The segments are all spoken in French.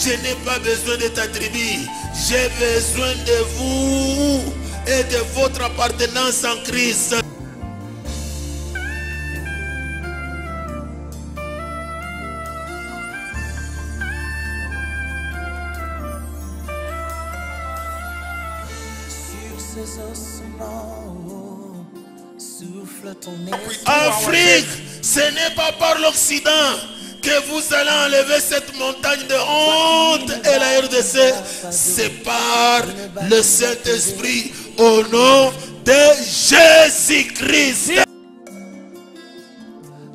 Je n'ai pas besoin de ta tribu. J'ai besoin de vous et de votre appartenance en Christ. Afrique, ce n'est pas par l'Occident que vous allez enlever cette montagne de honte et la RDC. C'est par le Saint-Esprit au nom de Jésus-Christ.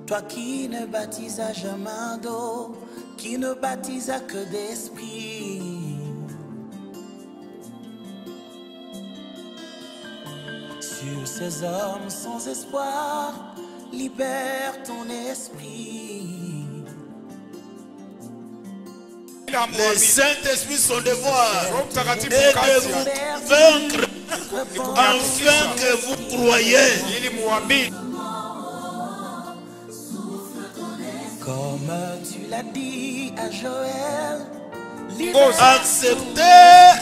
Toi qui ne baptises jamais d'eau, qui ne baptises que d'esprit. Sur ces hommes sans espoir, libère ton esprit. Le Saint-Esprit, son devoir est de vous vaincre afin que vous croyez. Comme tu l'as dit à Joël, acceptez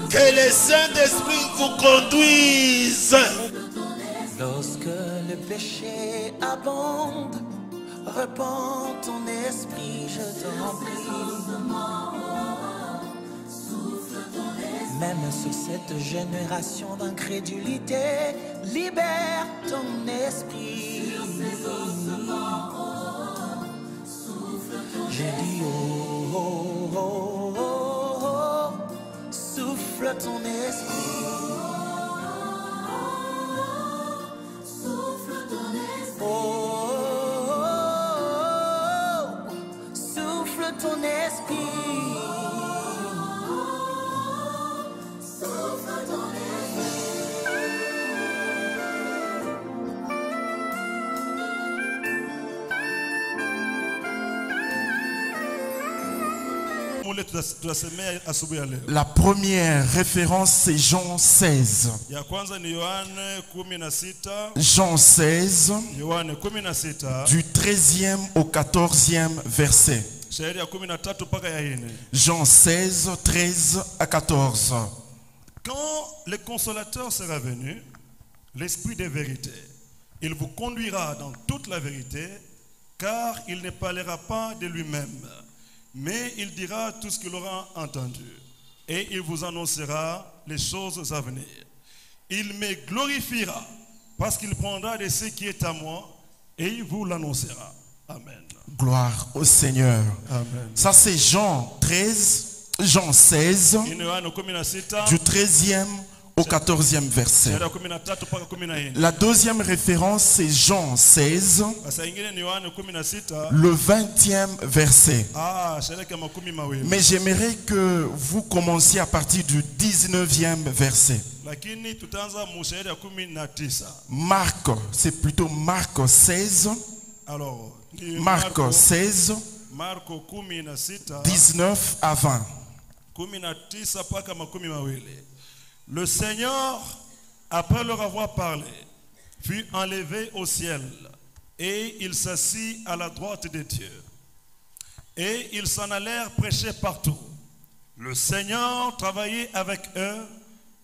que le Saint-Esprit vous conduise. Lorsque le péché abonde, repends ton esprit, je t'en prie. Même sur cette génération d'incrédulité, libère ton esprit. J'ai dit oh, oh, oh, oh, oh, souffle ton esprit. Souffle ton esprit. Oh, oh, oh, oh, souffle ton esprit. Souffle ton esprit. La première référence, c'est Jean 16. Jean 16, du 13e au 14e verset. Jean 16, 13 à 14. Quand le consolateur sera venu, l'esprit de vérité, il vous conduira dans toute la vérité, car il ne parlera pas de lui-même, mais il dira tout ce qu'il aura entendu, et il vous annoncera les choses à venir. Il me glorifiera, parce qu'il prendra de ce qui est à moi, et il vous l'annoncera. Amen. Gloire au Seigneur. Amen. Ça c'est Jean 13, Jean 16, du 13e au 14e verset. La deuxième référence, c'est Jean 16, le 20e verset. Mais j'aimerais que vous commenciez à partir du 19e verset. Marc, c'est plutôt Marc 16. Marc 16, 19 à 20. Le Seigneur, après leur avoir parlé, fut enlevé au ciel, et il s'assit à la droite de Dieu. Et ils s'en allèrent prêcher partout. Le Seigneur travaillait avec eux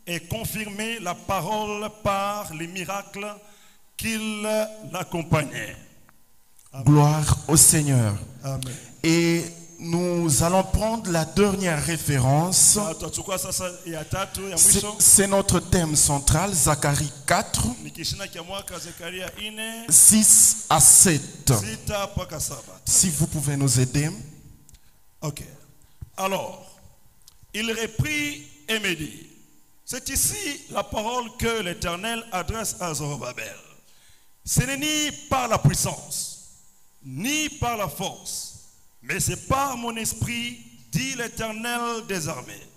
et confirmait la parole par les miracles qui l'accompagnaient. Gloire au Seigneur. Amen. Et nous allons prendre la dernière référence. C'est notre thème central, Zacharie 4, 6 à 7. Si vous pouvez nous aider. Ok. Alors, il reprit et me dit, c'est ici la parole que l'Éternel adresse à Zorobabel. Ce n'est ni par la puissance, ni par la force, mais c'est par mon esprit, dit l'Éternel des armées.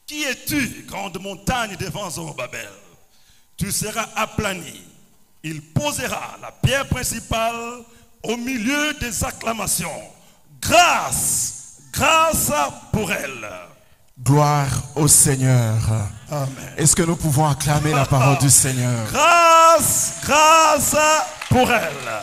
Qui es-tu, grande montagne devant Zorobabel? Tu seras aplani. Il posera la pierre principale au milieu des acclamations. Grâce, grâce pour elle. Gloire au Seigneur. Amen. Est-ce que nous pouvons acclamer la parole du Seigneur? Grâce, grâce pour elle.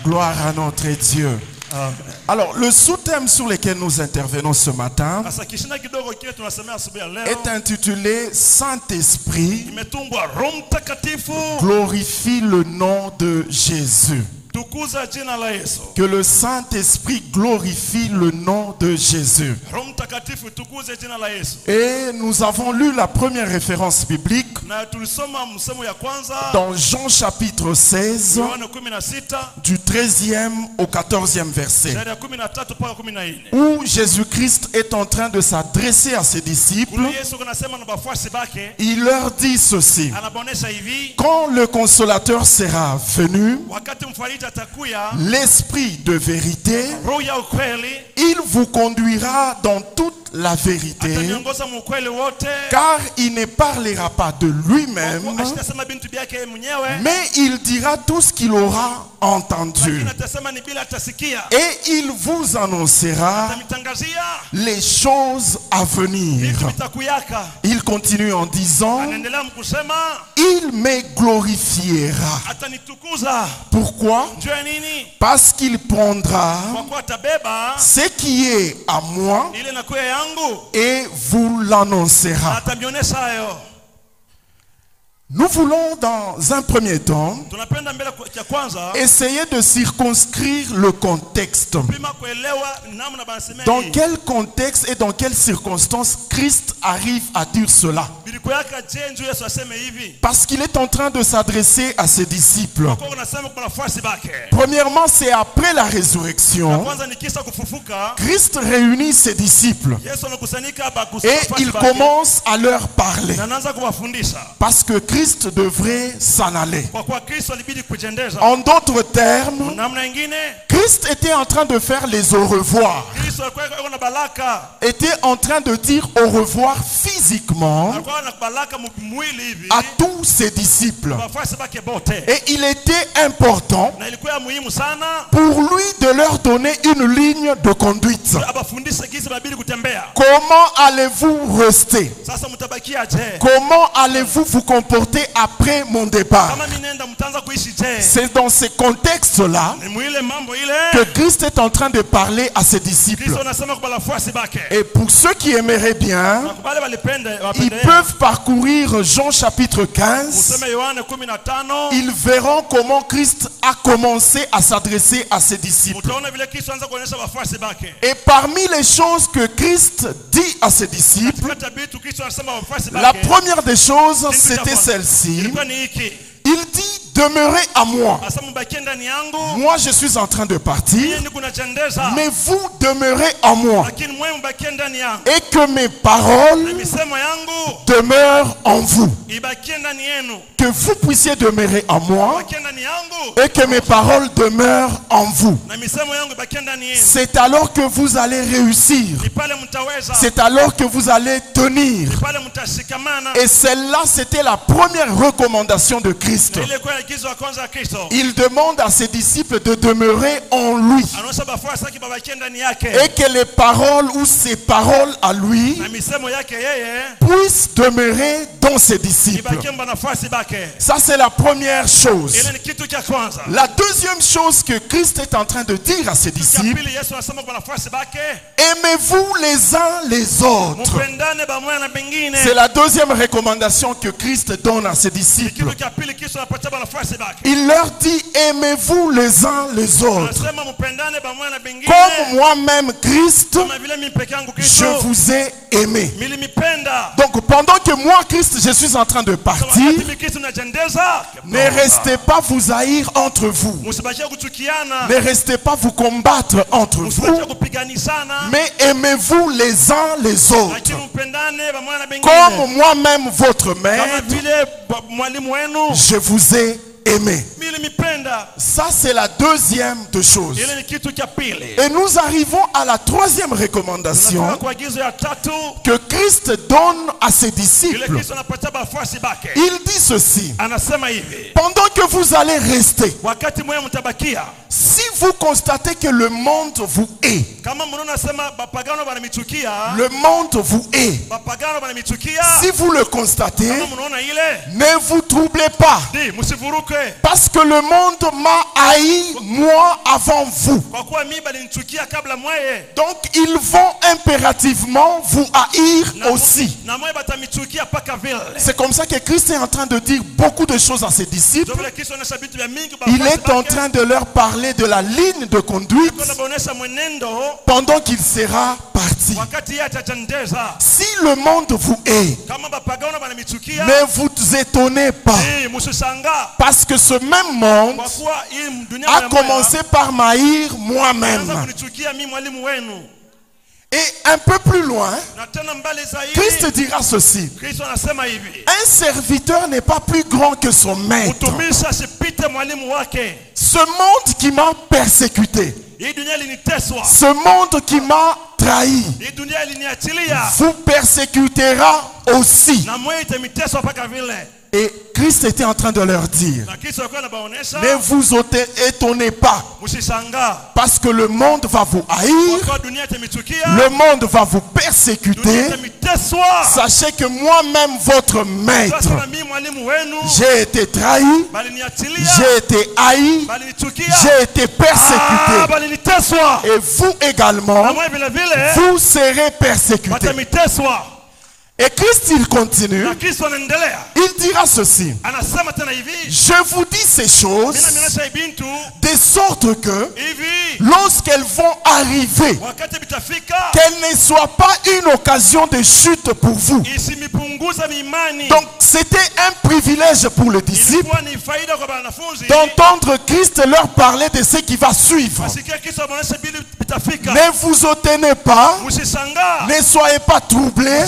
Gloire à notre Dieu. Amen. Alors, le sous-thème sur lequel nous intervenons ce matin Sasa kishina kidogo kile tunasemea asubuhi ya leo est intitulé Saint-Esprit, imetungwa Roho Mtakatifu, glorifie le nom de Jésus. tukuza jina la Yesu. Que le Saint-Esprit glorifie le nom de Jésus. Roho Mtakatifu tukuze jina la Yesu. Et nous avons lu la première référence biblique Na tulisoma msemo ya kwanza dans Jean chapitre 16, Yohana 16 du 13e au 14e verset, ndani ya 13 mpaka 14. où Jésus-Christ est en train de s'adresser à ses disciples. Kule Yesu kunasema na bafuasi bake, Il leur dit ceci: anabonesha hivi, quand le consolateur sera venu, wakati mfariji atakuya, l'Esprit de vérité, roho ya ukweli, il vous conduira dans toute la vérité, ataniongoza mu ukweli wote, car il ne parlera pas de lui-même, asitasema bintu byake yeye mwenyewe, mais il dira tout ce qu'il aura entendu. lakini atasema ni bila atasikia, Et il vous annoncera atamtangazia les choses à venir. vitu vitakuyaka. Il continue en disant: Anaendelea mkusema il me glorifiera. atanitukuza. Pourquoi? Njoo ya nini? Parce qu'il prendra Kwa kuwa atabeba ce qui est à moi ile nakuya yangu, et vous l'annoncera. atamionyesha hayo. Nous voulons dans un premier temps Tunapenda mbele ya kwanza essayer de circonscrire le contexte. pima kuelewa namna banasemea Dans hii. quel contexte et dans quelles circonstances Christ arrive à dire cela? Biliko yaka je njoo Yesu aseme hivi. Parce qu'il est en train de s'adresser à ses disciples. Kwa unasema kuna nafasi bake. Premièrement, c'est après la Na résurrection, kwanza ni kisa kufufuka. Christ réunit ses disciples Yesu anakusanyika hapa et kusafari il bake. commence à leur parler. Na anaanza kuwafundisha. Parce que Christ devrait s'en aller. Kwa kuwa Kristo alibidi kujiendeza. En d'autres termes, Namna nyingine Christ était en train de faire les au revoir, Kristo alikuwa yuko na baraka. était en train de dire au revoir physiquement Alikuwa na baraka mwili hivi. à tous ses disciples. Wafasi bake bote. Et il était important Na ilikuwa muhimu sana pour lui de leur donner une ligne de conduite. abafundishe jinsi babili kutembea. Comment allez-vous rester? Sasa mtabakia je? Comment allez-vous vous comporter après mon départ? Kama mimi nenda mtaanza kuishi je? C'est dans ces contextes-là Ni mwile mambo ile. que Christ est en train de parler à ses disciples. Kristo anasema kwa wafasi bake. Et pour ceux qui aimeraient bien, Wale walipenda ils wapende. peuvent parcourir Jean chapitre 15. Useme Yohana 15. Ils verront comment Christ a commencé à s'adresser à ses disciples. Utaona vile Kristo anaanza kuonyesha wafasi bake. Et parmi les choses que Christ dit à ses disciples, Katika tabitu Kristo anasema wafasi la bake. première des choses, c'était celle-ci. Ilikuwa ni hiki. Il dit: demeurez à moi. Asa mbakie ndani yangu. Moi, je suis en train de partir, Yeye ni kunachendeza. mais vous demeurez en moi. Lakini mwe mbakie ndani yangu. Et que mes paroles Misemo yangu demeurent en vous. ibakie ndani yenu. Que vous puissiez demeurer en moi Bakie ndani yangu. et que mes paroles demeurent en vous. Na misemo yangu ibakie ndani yenu. C'est alors que vous allez réussir. Ni pale mtaweza. C'est alors que vous allez tenir. Ni pale mtashikamana. Et celle-là, c'était la première recommandation de Christ. Ile kwa agizo la kwanza ya Kristo. Il demande à ses disciples de demeurer en lui. Anaosha bafasi yake babakie ndani yake. Et que les paroles ou ses paroles à lui Na misemo yake yeye puissent demeurer dans ses disciples. ibakie mba nafasi bake. Ça, c'est la première chose. Ile ni kitu cha kwanza. La deuxième chose que Christ est en train de dire à ses Kitu cha disciples: pili Yesu anasema kwa nafasi bake. aimez-vous les uns les autres. Mpendane pamoja na pengine. C'est la deuxième recommandation que Christ donne à ses disciples. Kitu cha pili Kristo anapatia nafasi bake. Il leur dit: aimez-vous les uns les autres. Anasema mpendane pamoja na pengine. Comme moi-même, Christ, Kama vile mimi peke yangu je Kristo. vous ai aimé. Milimipenda. Donc pendant que moi, Christ, je suis en train de partir, Wakati mimi Kristo najendeza. ne restez pas vous haïr entre vous. Musibakie kuchukiana. Ne restez pas vous combattre entre vous, Musibakie kupiganisana. mais aimez-vous les uns les autres. Lakini mpendane pamoja na pengine. Comme moi-même, votre Kama maître, vile mwalimu wenu. je vous ai aimé. Milimipenda. Ça, c'est la deuxième de choses. Ile ni kitu cha pili. Et nous arrivons à la troisième recommandation Tunafika kwa agizo ya tatu. que Christ donne à ses Ile disciples. Kristo anapatia bafasi bake. Il dit ceci: Anasema hivi. pendant que vous allez rester, Wakati mwe mtabakia. si vous constatez que le monde vous hait, Kama mnaona sema bapagano banamichukia. le monde vous hait, Bapagano banamichukia. si vous le constatez, Kama mnaona ile. ne vous troublez pas. Di msivuruke. Parce que le monde m'a haï moi avant vous. Donc ils vont impérativement vous haïr aussi. C'est comme ça que Christ est en train de dire beaucoup de choses à ses disciples. Il est en train de leur parler de la ligne de conduite pendant qu'il sera parti. Si le monde vous hait, ne vous étonnez pas, parce que ce même monde a commencé par m'haïr moi-même. Et un peu plus loin, Christ dira ceci: un serviteur n'est pas plus grand que son maître. Ce monde qui m'a persécuté, ce monde qui m'a trahi, vous persécutera aussi. Et Christ était en train de leur dire: ne vous étonnez pas, parce que le monde va vous haïr, le monde va vous persécuter. Sachez que moi-même, votre maître, j'ai été trahi, j'ai été haï, j'ai été persécuté. Et vous également, vous serez persécutés. Et Christ, il continue. Il dira ceci: je vous dis ces choses de sorte que lorsqu'elles vont arriver, qu'elles ne soient pas une occasion de chute pour vous. Donc c'était un privilège pour les disciples d'entendre Christ leur parler de ce qui va suivre. Ne vous étonnez pas, ne soyez pas troublés.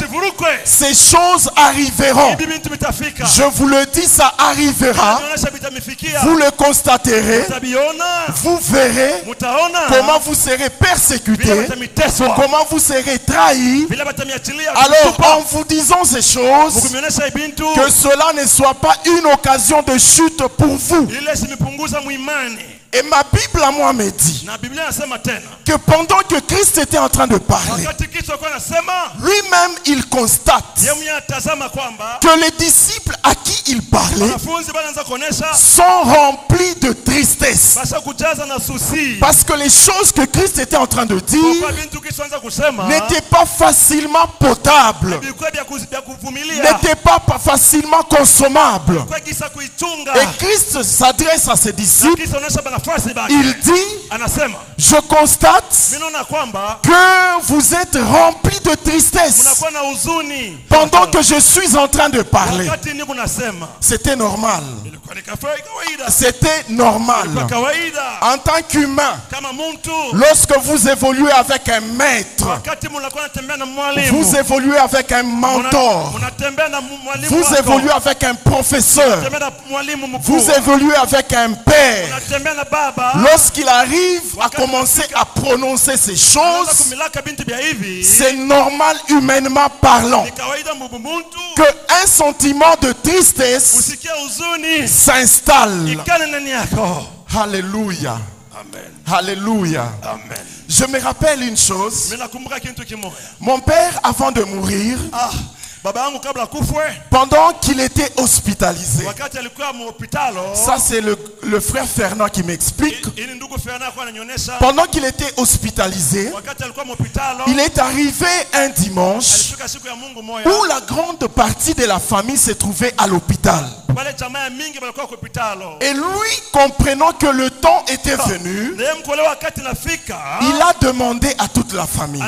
Ces choses arriveront. Je vous le dis, ça arrivera. Vous le constaterez. Vous verrez comment vous serez persécutés, comment vous serez trahis. Alors, en vous disant ces choses, que cela ne soit pas une occasion de chute pour vous. Et ma Bible à moi me dit que pendant que Christ était en train de parler, lui-même il constate que les disciples à qui il parlait sont remplis de tristesse. Parce que les choses que Christ était en train de dire n'étaient pas facilement potables, n'étaient pas facilement consommables. Et Christ s'adresse à ses disciples. Il dit: je constate que vous êtes remplis de tristesse pendant que je suis en train de parler. C'était normal. C'était normal. En tant qu'humain, lorsque vous évoluez avec un maître, vous évoluez avec un mentor, vous évoluez avec un professeur, vous évoluez avec un père. Lorsqu'il arrive à commencer à prononcer ces choses, c'est normal humainement parlant qu'un sentiment de tristesse s'installe. Alléluia. Alléluia. Je me rappelle une chose. Mon père, avant de mourir, pendant qu'il était hospitalisé, ça c'est le frère Fernand qui m'explique. Pendant qu'il était hospitalisé, il est arrivé un dimanche où la grande partie de la famille se trouvait à l'hôpital. Et lui, comprenant que le temps était venu, il a demandé à toute la famille.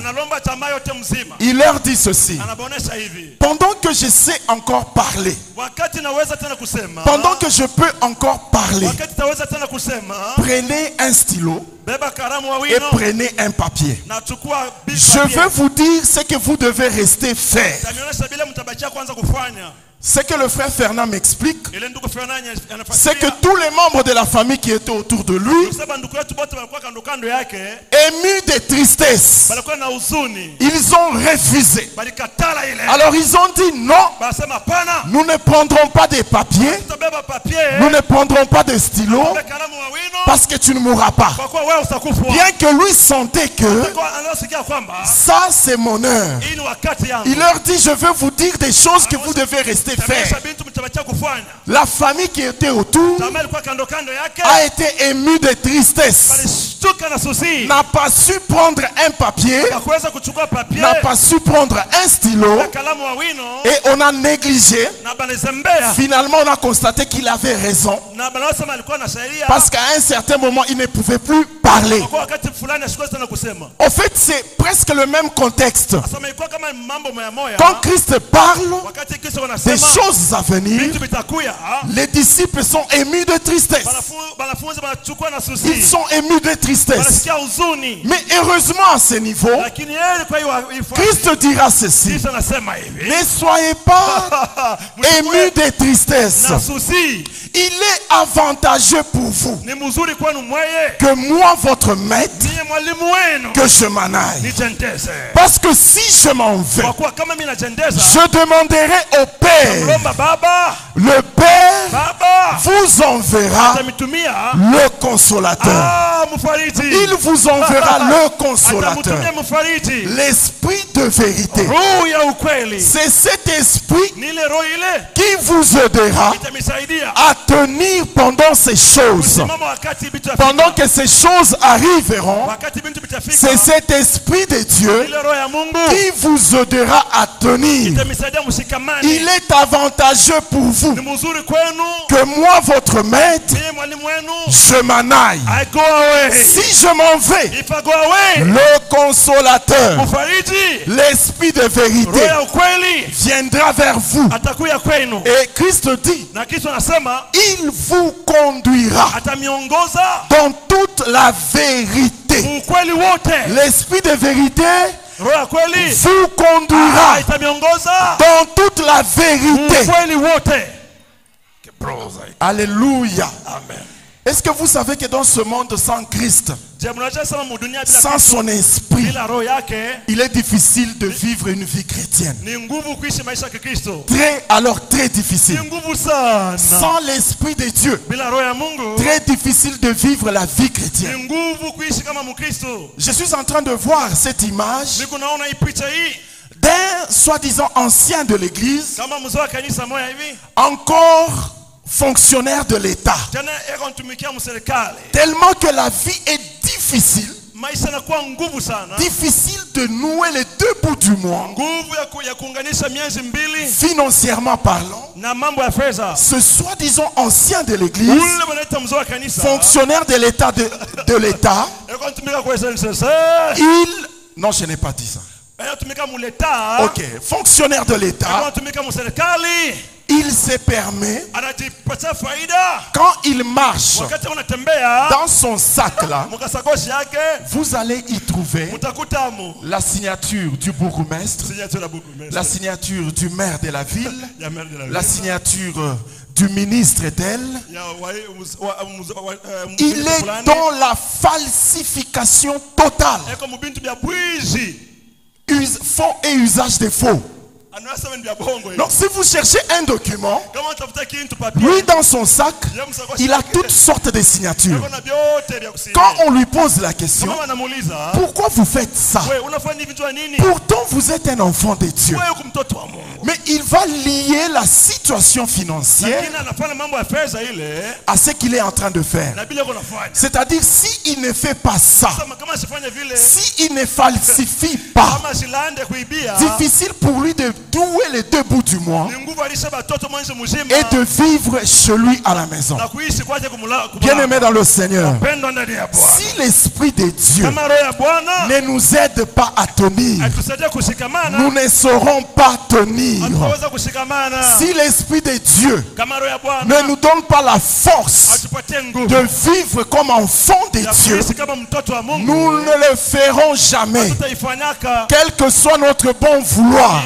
Il leur dit ceci: pendant que je sais encore parler, pendant que je peux encore parler, prenez un stylo et prenez un papier. Je veux vous dire ce que vous devez rester faire. Ce que le frère Fernand m'explique, c'est que tous les membres de la famille qui étaient autour de lui, émus de tristesse, ils ont refusé. Alors ils ont dit: non, nous ne prendrons pas des papiers, nous ne prendrons pas de stylos, Parce que tu ne mourras pas. Bien que lui sentait que ça c'est mon heure. Il leur dit, je veux vous dire des choses que vous devez rester faire. La famille qui était autour a été émue de tristesse. N'a pas su prendre un papier, n'a pas su prendre un stylo, et on a négligé. Finalement on a constaté qu'il avait raison, parce qu'à un certain moment il ne pouvait plus parler. En fait c'est presque le même contexte. Quand Christ parle des choses à venir, les disciples sont émus de tristesse. Ils sont émus de tristesse. Mais heureusement à ce niveau, Christ dira ceci: ne soyez pas émus de tristesse. Il est avantageux pour vous que moi, votre maître, que je m'en aille. Parce que si je m'en vais, je demanderai au Père. Le Père vous enverra le consolateur. Il vous enverra le consolateur, l'esprit de vérité. C'est cet esprit qui vous aidera à tenir pendant ces choses. Pendant que ces choses arriveront, c'est cet esprit de Dieu qui vous aidera à tenir. Il est avantageux pour vous que moi, votre maître, je m'en aille. Si je m'en vais, le consolateur, l'esprit de vérité, viendra vers vous. Et Christ dit, il vous conduira dans toute la vérité. L'esprit de vérité vous conduira dans toute la vérité. Alléluia. Amen. Est-ce que vous savez que dans ce monde sans Christ, sans son esprit, il est difficile de vivre une vie chrétienne? Très difficile. Sans l'esprit de Dieu, très difficile de vivre la vie chrétienne. Je suis en train de voir cette image d'un soi-disant ancien de l'église, encore fonctionnaire de l'État, tellement que la vie est difficile. Difficile de nouer les deux bouts du mois, financièrement parlant. Ce soi-disant ancien de l'église, fonctionnaire de l'État de l'État, non, je n'ai pas dit ça. Ok, fonctionnaire de l'État, il se permet, quand il marche dans son sac là, vous allez y trouver la signature du bourgmestre, la signature du maire de la ville, la signature du ministre d'elle. Il est dans la falsification totale. Faux et usage de faux. Donc si vous cherchez un document, lui dans son sac, il a toutes sortes de signatures. Quand on lui pose la question, pourquoi vous faites ça? Pourtant vous êtes un enfant de Dieu. Mais il va lier la situation financière à ce qu'il est en train de faire. C'est-à-dire s'il ne fait pas ça, s'il ne falsifie pas, difficile pour lui de douer les deux bouts du mois et de vivre chez lui à la maison. Bien aimé dans le Seigneur, si l'esprit de Dieu ne nous aide pas à tenir, nous ne saurons pas tenir. Si l'esprit de Dieu ne nous donne pas la force de vivre comme enfant de Dieu, nous ne le ferons jamais, quel que soit notre bon vouloir.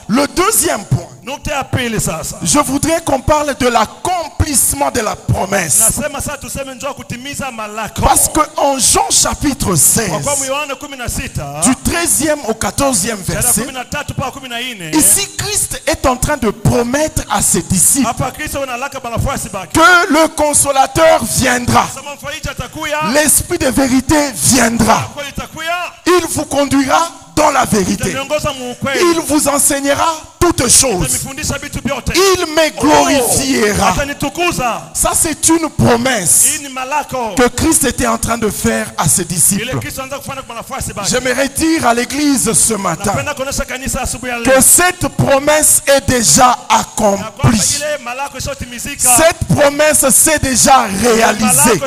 Le deuxième point, Je voudrais qu'on parle de l'accomplissement de la promesse. Parce qu'en Jean chapitre 16, du 13e au 14e verset, ici Christ est en train de promettre à ses disciples que le consolateur viendra. L'esprit de vérité viendra. Il vous conduira dans la vérité. Il vous enseignera toutes choses. Il me glorifiera. Ça, c'est une promesse que Christ était en train de faire à ses disciples. J'aimerais dire à l'église ce matin que cette promesse est déjà accomplie. Cette promesse s'est déjà réalisée.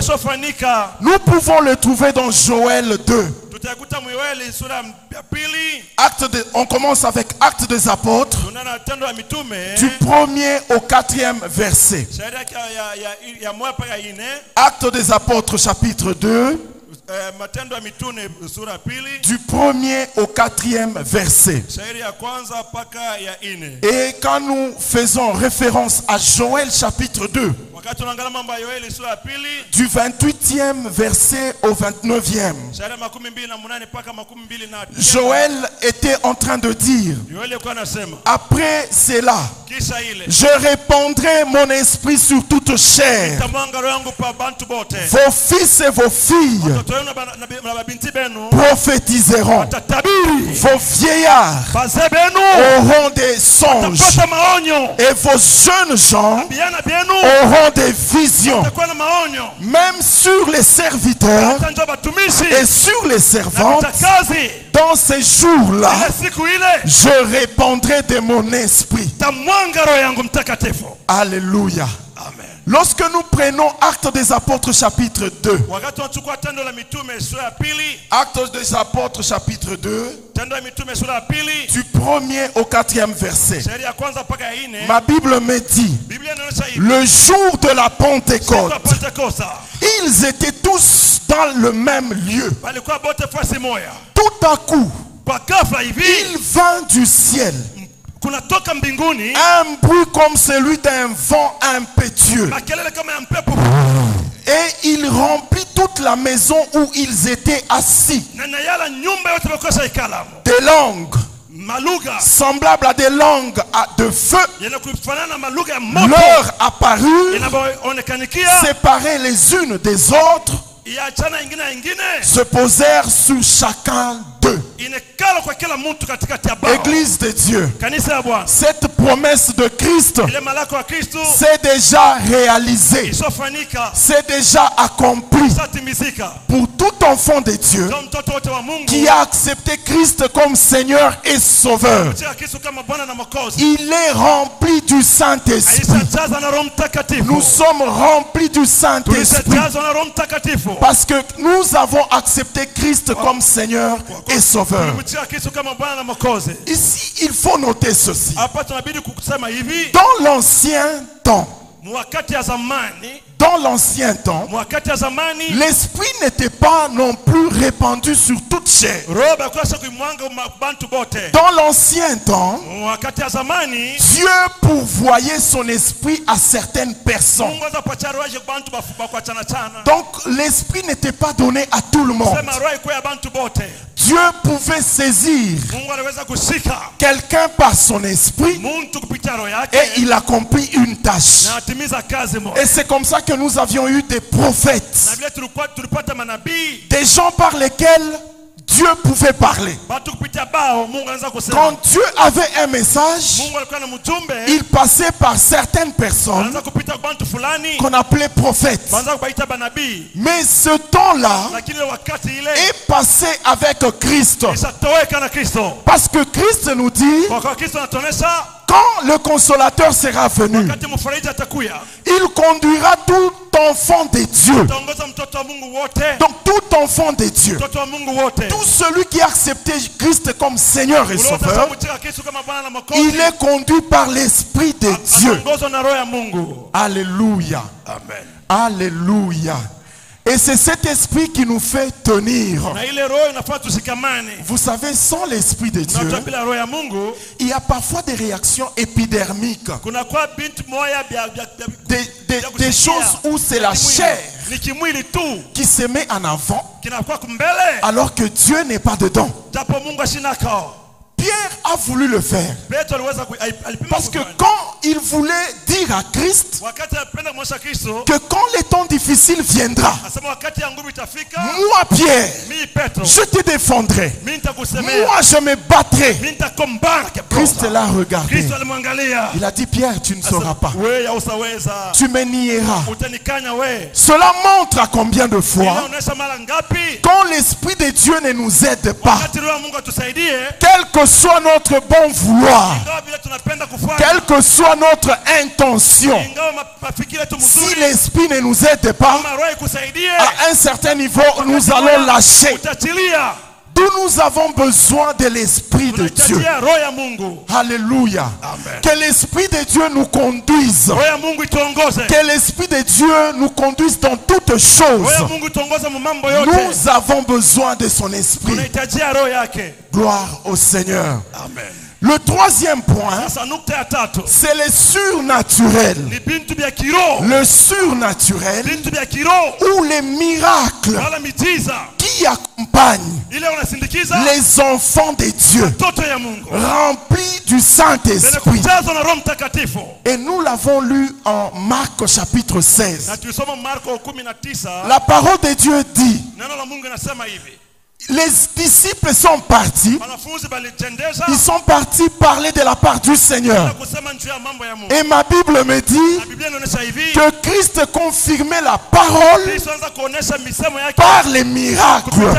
Nous pouvons le trouver dans Joël 2. On commence avec Actes des Apôtres, du 1er au 4e verset. Actes des Apôtres chapitre 2, du 1er au 4e verset. Et quand nous faisons référence à Joël chapitre 2, du 28e verset au 29e, Joël était en train de dire: après cela, je répandrai mon esprit sur toute chair. Vos fils et vos filles prophétiseront. Vos vieillards auront des songes. Et vos jeunes gens auront des visions. Même sur les serviteurs et sur les servantes, dans ces jours-là, je répandrai de mon esprit. Alléluia. Amen. Lorsque nous prenons Actes des Apôtres chapitre 2, Actes des Apôtres chapitre 2, du 1er au 4e verset, ma Bible me dit: le jour de la Pentecôte, ils étaient tous dans le même lieu. Tout à coup, il vint du ciel un bruit comme celui d'un vent impétueux, et il remplit toute la maison où ils étaient assis. Des langues semblables à des langues de feu leur apparurent, séparées les unes des autres, se posèrent sur chacun d'eux. Église de Dieu, cette promesse de Christ s'est déjà réalisée, c'est déjà accompli pour tout enfant de Dieu qui a accepté Christ comme Seigneur et Sauveur. Il est rempli du Saint-Esprit. Nous sommes remplis du Saint-Esprit parce que nous avons accepté Christ comme Seigneur et Sauveur. Ici, il faut noter ceci. Dans l'ancien temps, l'esprit n'était pas non plus répandu sur toute chair. Dans l'ancien temps, Dieu pourvoyait son esprit à certaines personnes. Donc l'esprit n'était pas donné à tout le monde. Dieu pouvait saisir quelqu'un par son esprit et il accomplit une tâche. Et c'est comme ça que nous avions eu des prophètes, des gens par lesquels Dieu pouvait parler. Quand Dieu avait un message, il passait par certaines personnes qu'on appelait prophètes. Mais ce temps-là est passé avec Christ. Parce que Christ nous dit: quand le consolateur sera venu, il conduira tout enfant de Dieu. Donc tout enfant de Dieu, tout celui qui a accepté Christ comme Seigneur et Sauveur, il est conduit par l'Esprit de Dieu. Alléluia. Amen. Alléluia. Et c'est cet esprit qui nous fait tenir. Na ile roho inafaa tushikamane. Vous savez, sans l'esprit de Dieu, Na bila roho ya Mungu, il y a parfois des réactions épidermiques. Kuna kwa bintu moya Des choses où c'est la chair qui se met en avant, alors que Dieu n'est pas dedans. Pierre a voulu le faire. Parce que quand il voulait dire à Christ que quand les temps difficiles viendra, moi Pierre, je te défendrai. Moi je me battrai. Christ l'a regardé. Il a dit, Pierre, tu ne sauras pas. Tu me nieras. Cela montre à combien de fois, quand l'Esprit de Dieu ne nous aide pas, quel que soit notre bon vouloir, quelle que soit notre intention, si l'Esprit ne nous aide pas, à un certain niveau, nous allons lâcher. Nous avons besoin de l'Esprit de Dieu. Alléluia. Que l'Esprit de Dieu nous conduise. Que l'Esprit de Dieu nous conduise dans toutes choses. Nous avons besoin de son Esprit. Gloire au Seigneur. Amen. Le troisième point, c'est le surnaturel. Le surnaturel ou les miracles qui accompagnent les enfants de Dieu remplis du Saint-Esprit. Et nous l'avons lu en Marc chapitre 16. La parole de Dieu dit: les disciples sont partis. Ils sont partis parler de la part du Seigneur. Et ma Bible me dit que Christ confirmait la parole par les miracles.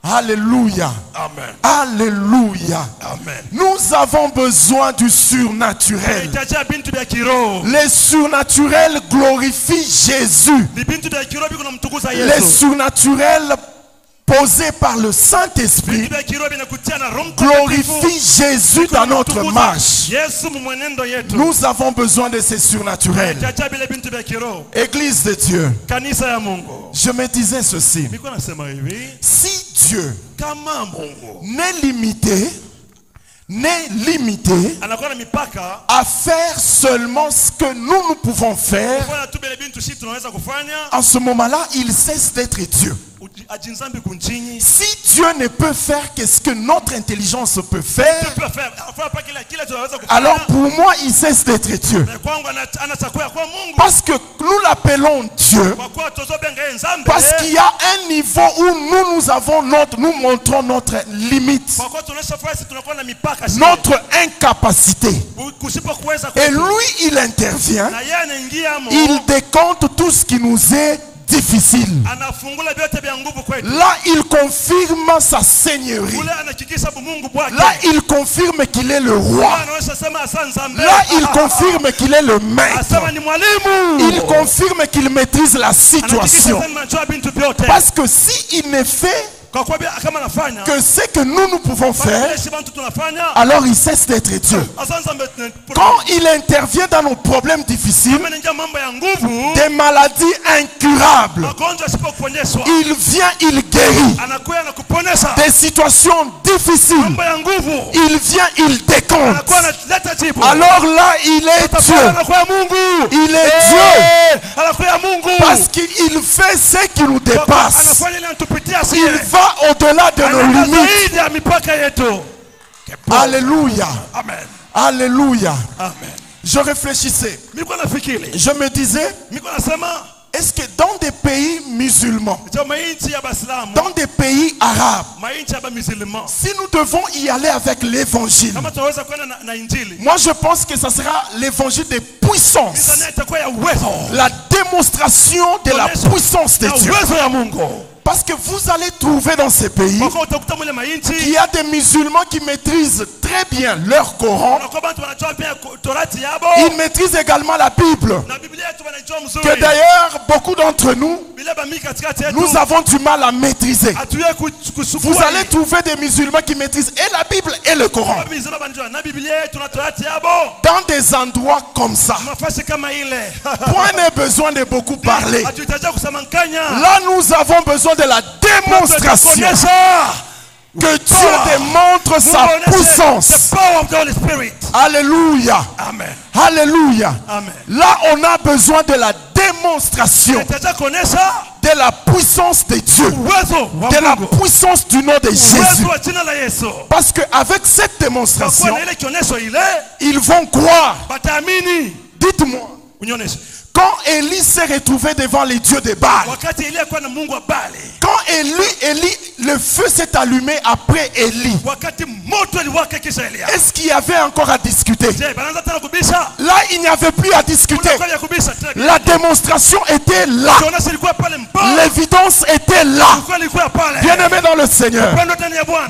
Alléluia. Amen. Alléluia. Amen. Nous avons besoin du surnaturel. Le surnaturel glorifie Jésus. Le surnaturel posé par le Saint-Esprit glorifie Jésus dans notre marche. Nous avons besoin de ces surnaturels. Église de Dieu, je me disais ceci: si Dieu n'est limité à faire seulement ce que nous pouvons faire, en ce moment-là, il cesse d'être Dieu. Si Dieu ne peut faire que ce que notre intelligence peut faire, alors pour moi il cesse d'être Dieu. Parce que nous l'appelons Dieu, parce qu'il y a un niveau où nous montrons notre limite, notre incapacité. Et lui il intervient, il décompte tout ce qui nous est difficile. Là il confirme sa seigneurie. Là il confirme qu'il est le roi. Là il confirme qu'il est le maître. Il confirme qu'il maîtrise la situation. Parce que si il ne fait que ce que nous pouvons faire, alors il cesse d'être Dieu. Quand il intervient dans nos problèmes difficiles, des maladies incurables, il vient, il guérit. Des situations difficiles, il vient, il décompte. Alors là il est Dieu. Il est Dieu parce qu'il fait ce qui nous dépasse. Il va au-delà de nos limites. Alléluia. Amen. Alléluia. Amen. Je réfléchissais. Je me disais, est-ce que dans des pays musulmans, dans des pays arabes, si nous devons y aller avec l'évangile, moi je pense que ça sera l'évangile de puissance, la démonstration de la puissance de Dieu. Parce que vous allez trouver dans ces pays qu'il y a des musulmans qui maîtrisent très bien leur Coran. Ils maîtrisent également la Bible. Que d'ailleurs, beaucoup d'entre nous, nous avons du mal à maîtriser. Vous allez trouver des musulmans qui maîtrisent et la Bible et le Coran. Dans des endroits comme ça. Point n'est besoin de beaucoup parler. Là, nous avons besoin de la démonstration que Dieu démontre sa puissance. Alléluia. Amen. Alléluia. Amen. Là, on a besoin de la démonstration de la puissance de Dieu, de la puissance du nom de Jésus. Parce qu'avec cette démonstration, ils vont croire. Dites-moi. Quand Élie s'est retrouvé devant les dieux de Baal, quand Élie, le feu s'est allumé après Élie, est-ce qu'il y avait encore à discuter? Là, il n'y avait plus à discuter. La démonstration était là. L'évidence était là. Bien-aimés dans le Seigneur,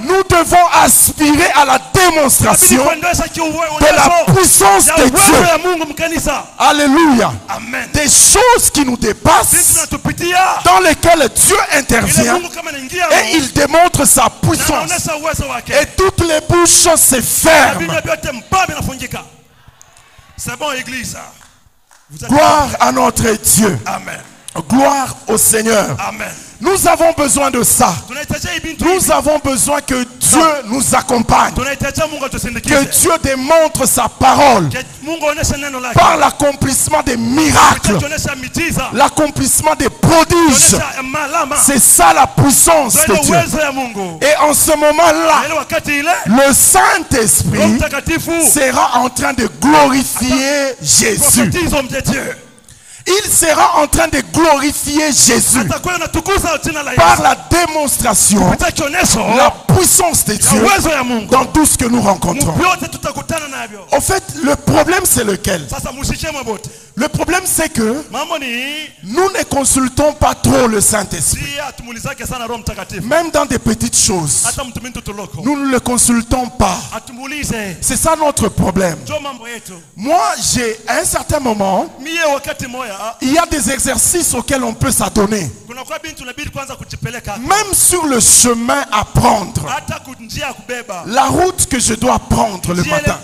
nous devons aspirer à la démonstration de la puissance de Dieu. Alléluia. Amen. Des choses qui nous dépassent, dans lesquelles Dieu intervient et il démontre sa puissance. Et toutes les bouches se ferment. C'est bon, Église. Gloire à notre Dieu. Amen. Gloire au Seigneur. Amen. Nous avons besoin de ça. Nous avons besoin que Dieu nous accompagne. Que Dieu démontre sa parole par l'accomplissement des miracles, l'accomplissement des prodiges. C'est ça la puissance de Dieu. Et en ce moment-là, le Saint-Esprit sera en train de glorifier Jésus. Il sera en train de glorifier Jésus par la démonstration, la puissance de Dieu dans tout ce que nous rencontrons. En fait, le problème c'est lequel? Le problème c'est que nous ne consultons pas trop le Saint-Esprit. Même dans des petites choses, nous ne le consultons pas. C'est ça notre problème. Moi, à un certain moment, il y a des exercices auxquels on peut s'adonner. Même sur le chemin à prendre, la route que je dois prendre le matin,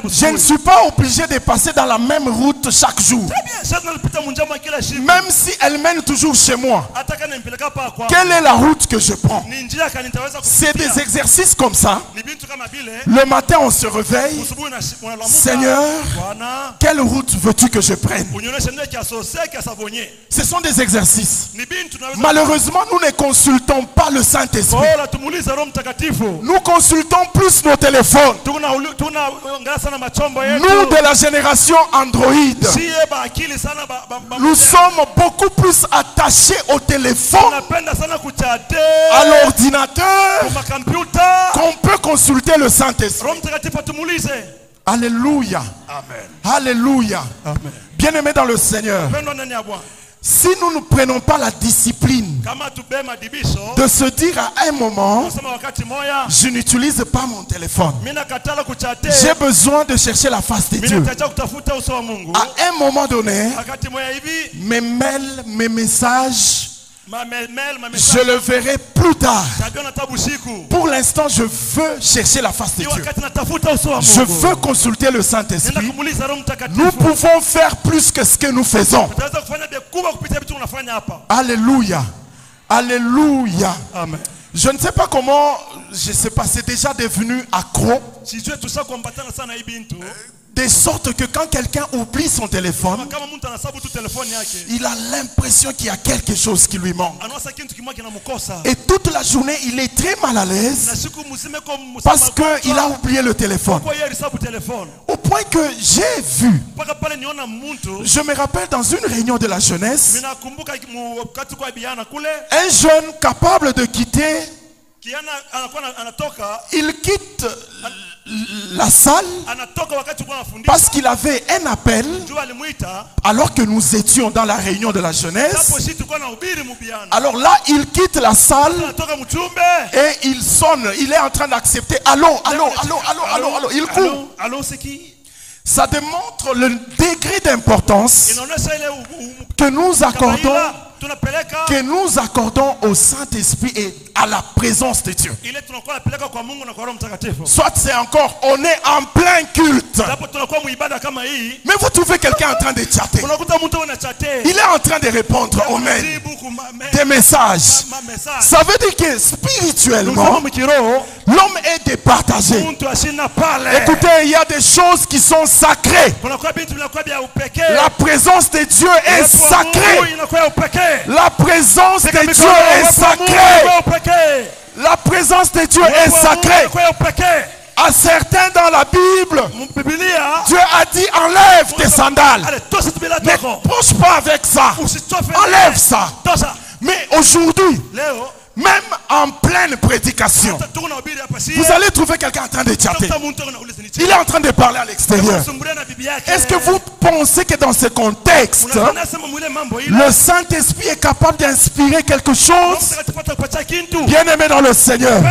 je ne suis pas obligé de passer dans la même route chaque jour. Même si elle mène toujours chez moi, quelle est la route que je prends? C'est des exercices comme ça. Le matin on se réveille. Seigneur, quelle route veux-tu que je prenne? Ce sont des exercices. Malheureusement, nous ne consultons pas le Saint-Esprit. Nous consultons plus nos téléphones. Nous de la génération Android, nous sommes beaucoup plus attachés au téléphone, à l'ordinateur, qu'on peut consulter le Saint-Esprit. Alléluia. Amen. Alléluia. Amen. Bien-aimés dans le Seigneur, si nous ne prenons pas la discipline de se dire à un moment, je n'utilise pas mon téléphone, j'ai besoin de chercher la face de Dieu. À un moment donné, mes mails, mes messages, je le verrai plus tard. Pour l'instant, je veux chercher la face de Dieu. Je veux consulter le Saint-Esprit. Nous pouvons faire plus que ce que nous faisons. Alléluia. Alléluia. Amen. Je ne sais pas comment, je ne sais pas, c'est déjà devenu accro. De sorte que quand quelqu'un oublie son téléphone, il a l'impression qu'il y a quelque chose qui lui manque. Et toute la journée, il est très mal à l'aise parce qu'il a oublié le téléphone. Au point que j'ai vu, je me rappelle dans une réunion de la jeunesse, un jeune capable de quitter, il quitte la salle Parce qu'il avait un appel alors que nous étions dans la réunion de la jeunesse. Alors là, il quitte la salle et il sonne. Il est en train d'accepter. Allô, allô, allô, allô, allô, allô. Il court. Ça démontre le degré d'importance que nous accordons au Saint-Esprit et à la présence de Dieu. Soit c'est encore, on est en plein culte. Mais vous trouvez quelqu'un en train de chatter. Il est en train de répondre aux mails, des messages. Ça veut dire que spirituellement, l'homme est départagé. Écoutez, il y a des choses qui sont sacrées. La présence de Dieu est sacrée. La présence de Dieu est sacrée. La présence de Dieu est sacrée. À certains dans la Bible, Dieu a dit enlève tes sandales. Ne touche pas avec ça. Enlève ça. Mais aujourd'hui, même en pleine prédication, vous allez trouver quelqu'un en train de chatter. Il est en train de parler à l'extérieur. Est-ce que vous pensez que dans ce contexte, le Saint-Esprit est capable d'inspirer quelque chose? Bien aimé dans le Seigneur,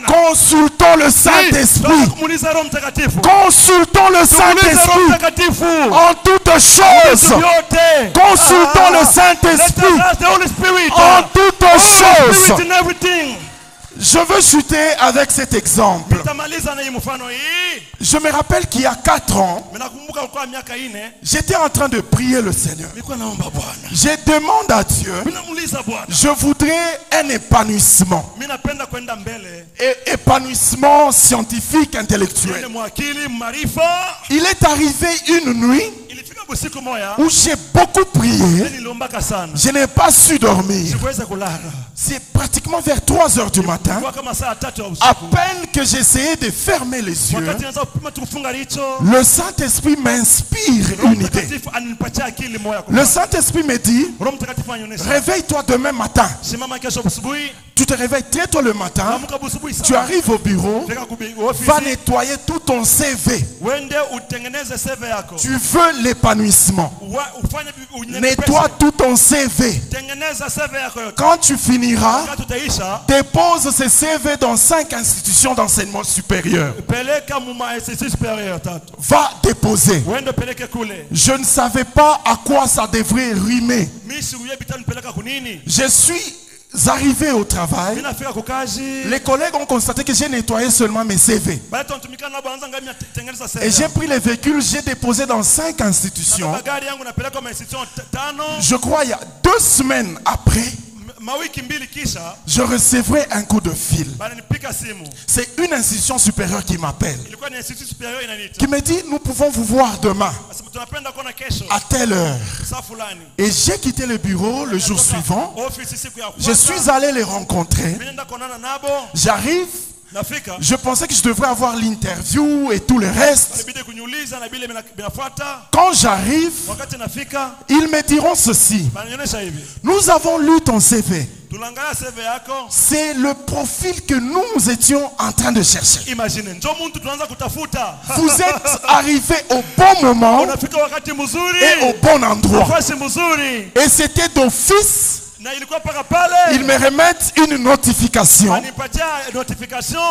consultons le Saint-Esprit. Consultons le Saint-Esprit en toutes choses. Consultons le Saint-Esprit en toutes choses. Je veux chuter avec cet exemple. Je me rappelle qu'il y a 4 ans, j'étais en train de prier le Seigneur. Je demande à Dieu, je voudrais un épanouissement. Épanouissement scientifique, intellectuel. Il est arrivé une nuit où j'ai beaucoup prié. Je n'ai pas su dormir. C'est pratiquement vers 3 heures du matin. À peine que j'essayais de fermer les yeux, le Saint-Esprit m'inspire une idée. Le Saint-Esprit me dit, réveille-toi demain matin. Tu te réveilles très tôt le matin, tu arrives au bureau, va nettoyer tout ton CV. Tu veux l'épanouissement. Nettoie tout ton CV. Quand tu finiras, dépose ce CV dans 5 institutions d'enseignement supérieur. Va déposer. Je ne savais pas à quoi ça devrait rimer. Je suis arrivé au travail. Les collègues ont constaté que j'ai nettoyé seulement mes CV. Et j'ai pris les véhicules, j'ai déposé dans 5 institutions. Je crois il y a 2 semaines après, je recevrai un coup de fil. C'est une institution supérieure qui m'appelle, qui me dit nous pouvons vous voir demain à telle heure. Et j'ai quitté le bureau le jour suivant. Je suis allé les rencontrer. J'arrive. Je pensais que je devrais avoir l'interview et tout le reste. Quand j'arrive, ils me diront ceci: nous avons lu ton CV. C'est le profil que nous étions en train de chercher. Vous êtes arrivé au bon moment et au bon endroit. Et c'était d'office. Ils me remettent une notification.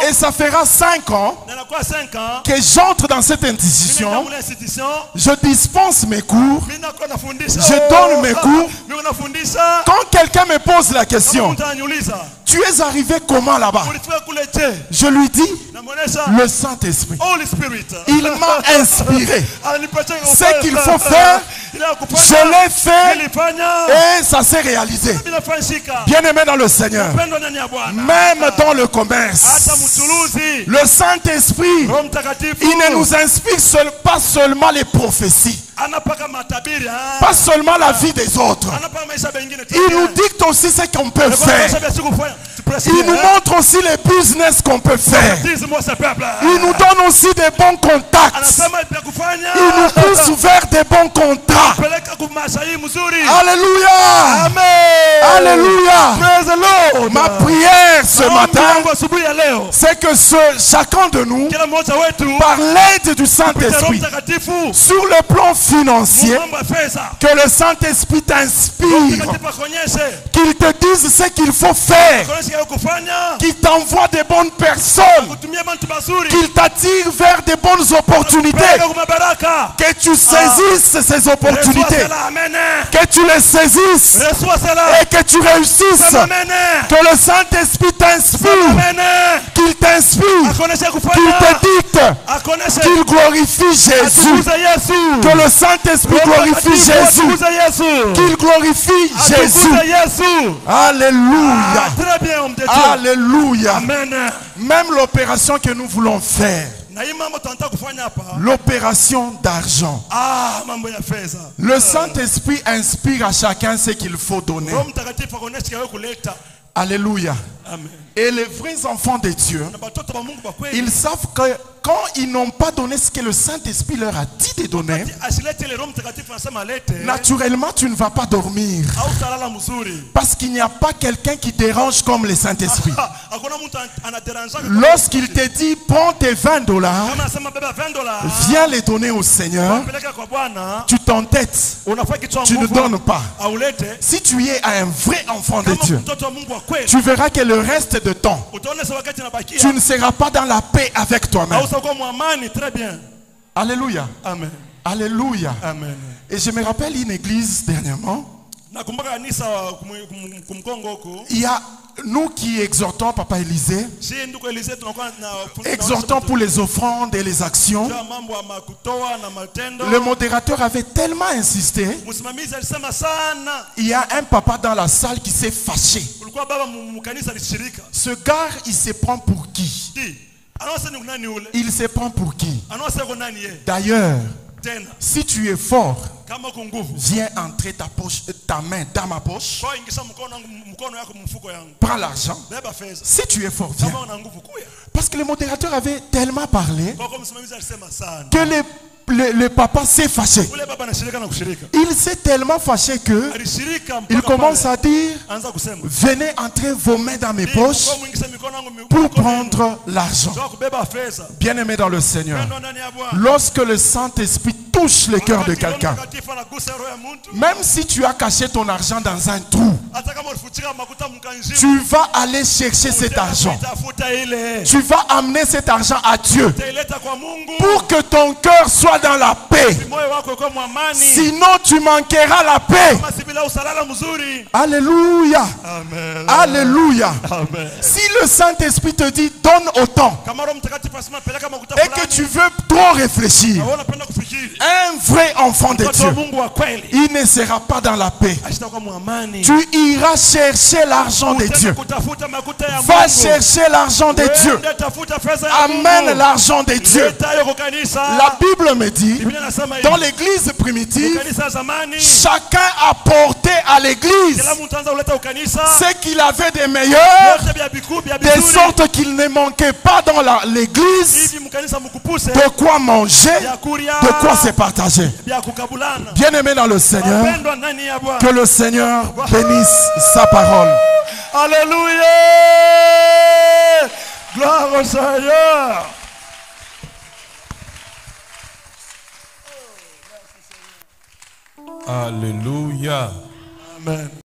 Et ça fera 5 ans que j'entre dans cette institution. Je dispense mes cours. Je donne mes cours. Quand quelqu'un me pose la question, tu es arrivé comment là-bas? Je lui dis, le Saint-Esprit. Il m'a inspiré. Ce qu'il faut faire, je l'ai fait et ça s'est réalisé. Bien aimé dans le Seigneur, même dans le commerce, le Saint-Esprit, il ne nous inspire pas seulement les prophéties, pas seulement la vie des autres. Il nous dicte aussi ce qu'on peut faire. Il nous montre aussi les business qu'on peut faire. Il nous donne aussi des bons contacts. Il nous pousse vers des bons contrats. Alléluia. Alléluia. Ma prière ce matin, c'est que chacun de nous, par l'aide du Saint-Esprit, sur le plan financier, que le Saint-Esprit t'inspire, qu'il te dise ce qu'il faut faire, qu'il t'envoie des bonnes personnes, qu'il t'attire vers des bonnes opportunités, que tu saisisses ces opportunités, que tu les saisisses et que tu réussisses, que le Saint-Esprit t'inspire, qu'il t'inspire, qu'il te dicte, qu'il glorifie Jésus, que le Saint-Esprit glorifie Jésus, qu'il glorifie Jésus. Alléluia. Alléluia. Même l'opération que nous voulons faire, l'opération d'argent, le Saint-Esprit inspire à chacun ce qu'il faut donner. Alléluia. Amen. Et les vrais enfants de Dieu, ils savent que quand ils n'ont pas donné ce que le Saint-Esprit leur a dit de donner, naturellement tu ne vas pas dormir. Parce qu'il n'y a pas quelqu'un qui dérange comme le Saint-Esprit. Lorsqu'il te dit prends tes $20, viens les donner au Seigneur, tu t'entêtes, tu ne donnes pas. Si tu es un vrai enfant de Dieu, tu verras que le reste de temps, tu ne seras pas dans la paix avec toi-même. Alléluia. Amen. Alléluia. Amen. Et je me rappelle une église dernièrement. Il y a nous qui exhortons, Papa Élisée, exhortons pour les offrandes et les actions. Le modérateur avait tellement insisté. Il y a un papa dans la salle qui s'est fâché. Ce gars, il se prend pour qui? Il se prend pour qui? D'ailleurs, si tu es fort, viens entrer ta main dans ma poche. Prends l'argent. Si tu es fort, viens. Parce que le modérateur avait tellement parlé que le papa s'est fâché. Il s'est tellement fâché que il commence à dire venez entrer vos mains dans mes poches pour prendre l'argent. Bien-aimé dans le Seigneur, lorsque le Saint-Esprit touche le cœur de quelqu'un, même si tu as caché ton argent dans un trou, tu vas aller chercher cet argent. Tu vas amener cet argent à Dieu pour que ton cœur soit dans la paix. Sinon tu manqueras la paix. Alléluia. Amen. Alléluia. Amen. Si le Saint-Esprit te dit donne autant et que tu veux trop réfléchir, un vrai enfant de Dieu, il ne sera pas dans la paix. Tu iras chercher l'argent de Dieu. Va chercher l'argent de Dieu. Amène l'argent de Dieu. La Bible me dit, dans l'église primitive, chacun apportait à l'église ce qu'il avait de meilleur, de sorte qu'il ne manquait pas dans l'église de quoi manger, de quoi se partager. Bien-aimé dans le Seigneur, que le Seigneur bénisse sa parole. Alléluia. Gloire au Seigneur. Alléluia. Amen.